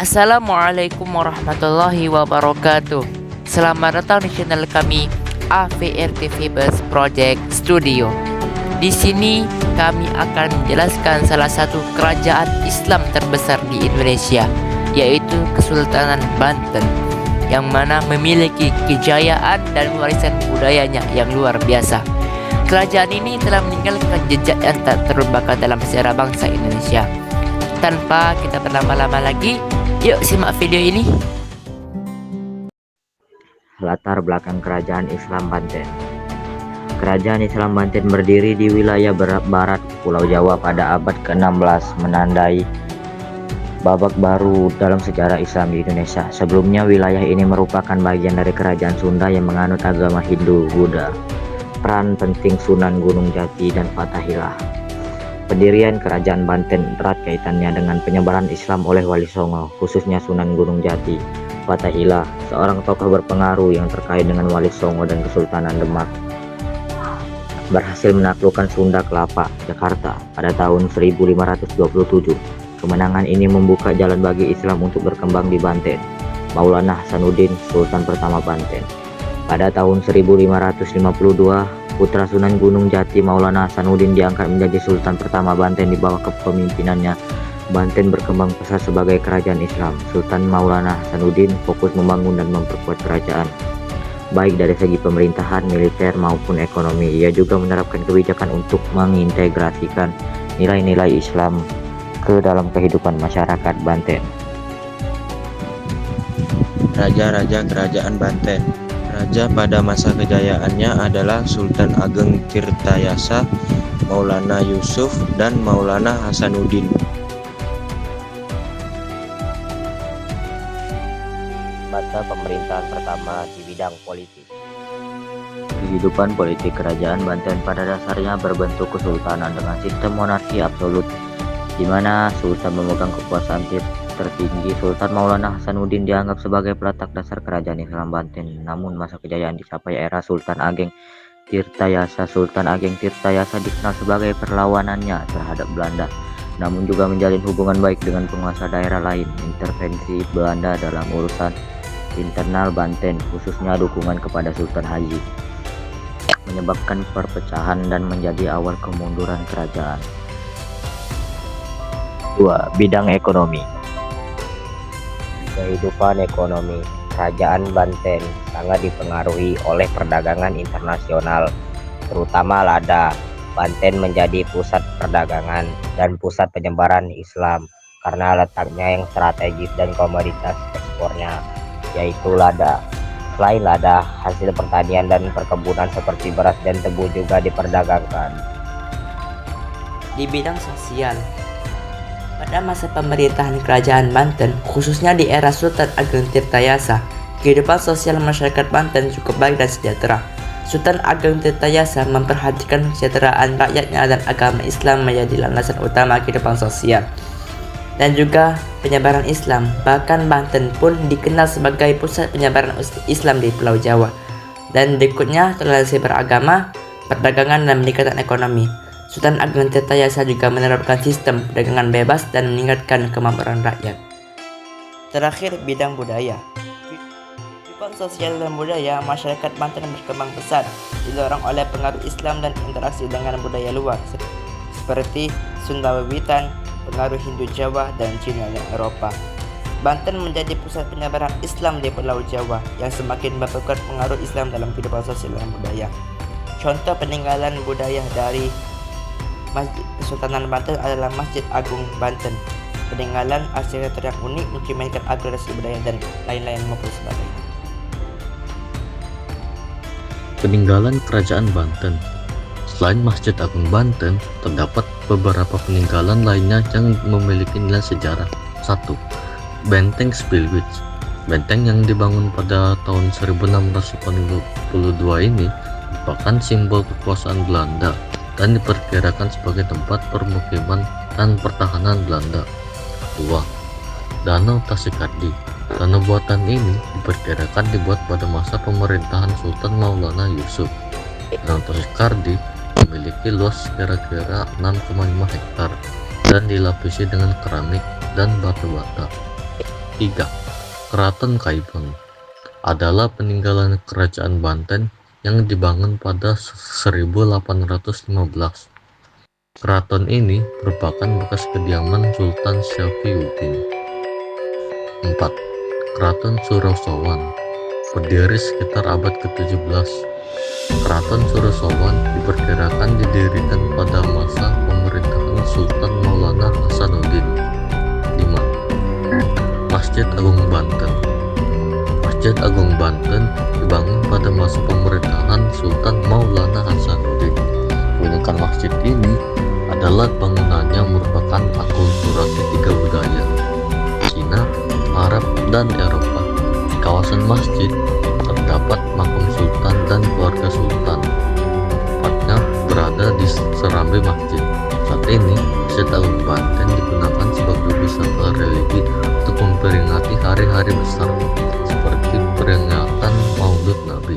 Assalamualaikum warahmatullahi wabarakatuh. Selamat datang di channel kami AVRTV Bus Project Studio. Di sini kami akan menjelaskan salah satu kerajaan Islam terbesar di Indonesia, yaitu Kesultanan Banten, yang mana memiliki kejayaan dan warisan budayanya yang luar biasa. Kerajaan ini telah meninggalkan jejak yang tak terlupakan dalam sejarah bangsa Indonesia. Tanpa kita berlama-lama lagi, yuk simak video ini. Latar belakang Kerajaan Islam Banten. Kerajaan Islam Banten berdiri di wilayah barat Pulau Jawa pada abad ke-16, menandai babak baru dalam sejarah Islam di Indonesia. Sebelumnya wilayah ini merupakan bagian dari Kerajaan Sunda yang menganut agama Hindu-Buddha. Peran penting Sunan Gunung Jati dan Fathahilah. Pendirian Kerajaan Banten erat kaitannya dengan penyebaran Islam oleh Wali Songo, khususnya Sunan Gunung Jati. Fathahilah, seorang tokoh berpengaruh yang terkait dengan Wali Songo dan Kesultanan Demak, berhasil menaklukkan Sunda Kelapa, Jakarta pada tahun 1527. Kemenangan ini membuka jalan bagi Islam untuk berkembang di Banten. Maulana Hasanuddin, Sultan pertama Banten. Pada tahun 1552, putra Sunan Gunung Jati Maulana Hasanuddin diangkat menjadi Sultan pertama Banten. Di bawah kepemimpinan Banten berkembang pesat sebagai kerajaan Islam. Sultan Maulana Hasanuddin fokus membangun dan memperkuat kerajaan, baik dari segi pemerintahan, militer maupun ekonomi. Ia juga menerapkan kebijakan untuk mengintegrasikan nilai-nilai Islam ke dalam kehidupan masyarakat Banten. Raja-raja Kerajaan Banten. Raja pada masa kejayaannya adalah Sultan Ageng Tirtayasa, Maulana Yusuf, dan Maulana Hasanuddin. Masa pemerintahan pertama di bidang politik. Kehidupan politik Kerajaan Banten pada dasarnya berbentuk kesultanan dengan sistem monarki absolut, di mana sultan memegang kekuasaan tertinggi. Sultan Maulana Hasanuddin dianggap sebagai peletak dasar kerajaan Islam Banten. Namun masa kejayaan dicapai era Sultan Ageng Tirtayasa. Sultan Ageng Tirtayasa dikenal sebagai perlawanannya terhadap Belanda, namun juga menjalin hubungan baik dengan penguasa daerah lain. Intervensi Belanda dalam urusan internal Banten, khususnya dukungan kepada Sultan Haji, menyebabkan perpecahan dan menjadi awal kemunduran kerajaan. 2. Bidang ekonomi. Kehidupan ekonomi Kerajaan Banten sangat dipengaruhi oleh perdagangan internasional, terutama lada. Banten menjadi pusat perdagangan dan pusat penyebaran Islam karena letaknya yang strategis dan komoditas ekspornya, yaitu lada. Selain lada, hasil pertanian dan perkebunan seperti beras dan tebu juga diperdagangkan. Di bidang sosial, pada masa pemerintahan Kerajaan Banten, khususnya di era Sultan Ageng Tirtayasa, kehidupan sosial masyarakat Banten cukup baik dan sejahtera. Sultan Ageng Tirtayasa memperhatikan kesejahteraan rakyatnya dan agama Islam menjadi landasan utama kehidupan sosial dan juga penyebaran Islam. Bahkan Banten pun dikenal sebagai pusat penyebaran Islam di Pulau Jawa. Dan berikutnya toleransi beragama, perdagangan dan peningkatan ekonomi. Sultan Ageng Tirtayasa juga menerapkan sistem perdagangan bebas dan meningkatkan kemampuan rakyat. Terakhir, bidang budaya. Kehidupan sosial dan budaya masyarakat Banten berkembang pesat, didorong oleh pengaruh Islam dan interaksi dengan budaya luar seperti Sunda Wiwitan, pengaruh Hindu Jawa dan Cina dan Eropa. Banten menjadi pusat penyebaran Islam di Pulau Jawa yang semakin memperkuat pengaruh Islam dalam kehidupan sosial dan budaya. Contoh peninggalan budaya dari Masjid Kesultanan Banten adalah Masjid Agung Banten. Peninggalan arsitektur yang unik mencerminkan agregasi budaya dan lain-lain maupun sebagainya. Peninggalan Kerajaan Banten. Selain Masjid Agung Banten, terdapat beberapa peninggalan lainnya yang memiliki nilai sejarah. 1. Benteng Spilwitz. Benteng yang dibangun pada tahun 1682 ini merupakan simbol kekuasaan Belanda dan diperkirakan sebagai tempat permukiman dan pertahanan Belanda. 2. Danau Tasikardi. Danau buatan ini diperkirakan dibuat pada masa pemerintahan Sultan Maulana Yusuf. Danau Tasikardi memiliki luas kira-kira 6,5 hektar dan dilapisi dengan keramik dan batu bata. 3. Keraton Kaibang adalah peninggalan kerajaan Banten yang dibangun pada 1815. Keraton ini merupakan bekas kediaman Sultan Syafiuddin. 4. Keraton Surosowan berdiri sekitar abad ke-17. Keraton Surosowan diperkirakan didirikan pada masa pemerintahan Sultan Maulana Hasanuddin. 5. Masjid Agung Banten. Masjid Agung Banten dibangun pada masa pemerintahan Sultan Maulana Hasanuddin. Keunikan masjid ini adalah bangunannya merupakan akulturasi 3 budaya, Cina, Arab, dan Eropa. Di kawasan masjid terdapat makam sultan dan keluarga sultan. Tepatnya berada di serambi masjid. Saat ini, Masjid Agung Banten digunakan sebagai wisata religi untuk memperingati hari-hari besar seperti peringatan Maulid Nabi.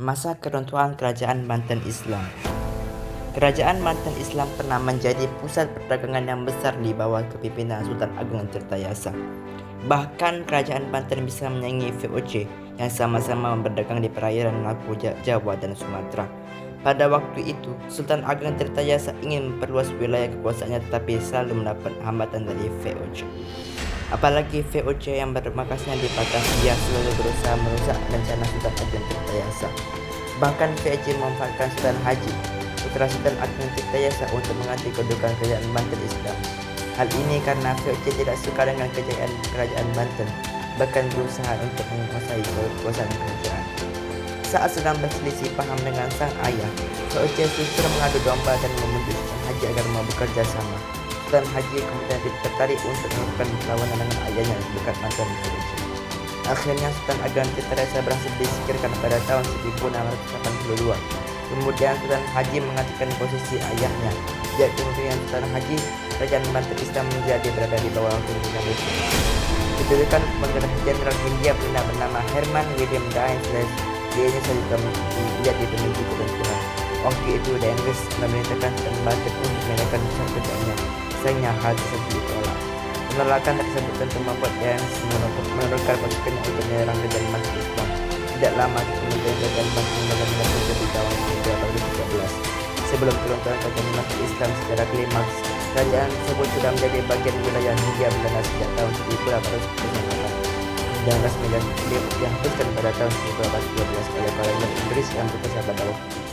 Masa keruntuhan Kerajaan Banten Islam. Kerajaan Banten Islam pernah menjadi pusat perdagangan yang besar di bawah kepimpinan Sultan Agung Tirtayasa. Bahkan Kerajaan Banten bisa menyaingi VOC yang sama-sama berdagang di perairan Laku, Jawa, dan Sumatera. Pada waktu itu, Sultan Agung Tirtayasa ingin memperluas wilayah kekuasaannya tetapi selalu mendapat hambatan dari VOC. Apalagi VOC yang bermarkasnya di Batavia selalu berusaha merusak rencana Sultan Agung Tirtayasa. Bahkan VOC memanfaatkan Sultan Haji, putra Sultan Agung Tirtayasa, untuk mengganti kedudukan Kerajaan Banten Islam. Hal ini karena VOC tidak suka dengan kejayaan Kerajaan Banten, bahkan berusaha untuk menguasai kekuasaan kerajaan. Saat sedang berselisih paham dengan sang ayah, VOC justru mengadu domba dan memujuk Sultan Haji agar mau bekerja sama. Sultan Haji kemudian tertarik untuk melakukan perlawanan dengan ayahnya di dekat mantan VOC. Akhirnya Sultan Agung Tirtayasa berhasil disingkirkan pada tahun 1682. Kemudian Sultan Haji menggantikan posisi ayahnya. Sejak kemungkinan Sultan Haji, Kerajaan Banten Islam menjadi berada di bawah kepemimpinan Muslim. Kedudukan Pengadilan Jenderal Hindia Belanda bernama Herman William Daendels. Dia ini juga menjadi pemimpin kebentuan. Waktu itu Daendels memerintahkan Sultan Banten untuk menaikkan pusat kerajaannya. Sayangnya hal tersebut ditolak. Penolakan tersebut tentu membuat Daendels menurunkan pasukannya untuk menyerang Kerajaan Banten Islam. Tidak lama kemudian Kerajaan Banten benar-benar runtuh di tahun 1813. Sebelum keruntuhan Kerajaan Banten Islam secara klimaks, kerajaan tersebut sudah menjadi bagian wilayah Hindia Belanda sejak tahun 1898 dan resmi dihapuskan pada tahun 1812 oleh kolonial Inggris yang berkuasa pada waktu itu.